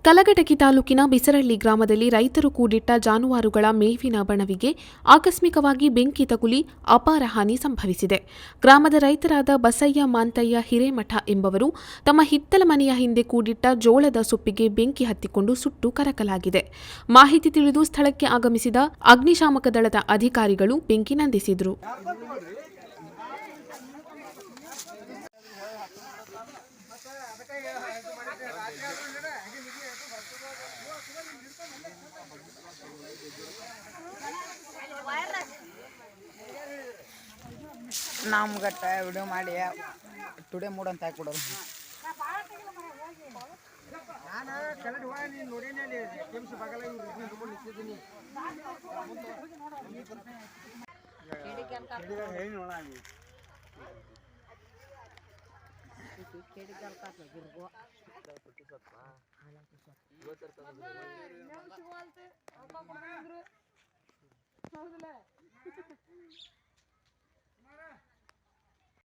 ಕಲಘಟಕಿ ತಾಲೂಕಿನ ಬಿಸರಳ್ಳಿ ಗ್ರಾಮದಲ್ಲಿ ರೈತರು ಕೂಡಿಟ್ಟ ಜಾನುವಾರುಗಳ ಮೇವಿನ ಬಣವಿಗೆ ಆಕಸ್ಮಿಕವಾಗಿ ಬೆಂಕಿ ತಗುಲಿ ಅಪಾರ ಹಾನಿ ಸಂಭವಿಸಿದೆ. ಗ್ರಾಮದ ರೈತರಾದ ಬಸಯ್ಯ ಮಾಂತಯ್ಯ ಹಿರೇಮಠ ಎಂಬವರು ತಮ್ಮ ಹಿತ್ತಲ ಮನೆಯ ಹಿಂದೆ ಕೂಡಿಟ್ಟ ಜೋಳದ ಸೊಪ್ಪಿಗೆ ಬೆಂಕಿ ಹತ್ತಿಕೊಂಡು ಸುಟ್ಟು ಕರಕಲಾಗಿದೆ. ಮಾಹಿತಿ ತಿಳಿದು ಸ್ಥಳಕ್ಕೆ ಆಗಮಿಸಿದ ಅಗ್ನಿಶಾಮಕ ದಳದ ಅಧಿಕಾರಿಗಳು ಬೆಂಕಿ ನಂದಿಸಿದರು. ನಮ್ಗಟ್ಟ ವಿಡಿಯೋ ಮಾಡಿ ಟುಡೇ ಮೂಡ್ ಅಂತ ಹಾಕ್ಬಿಡೋದು.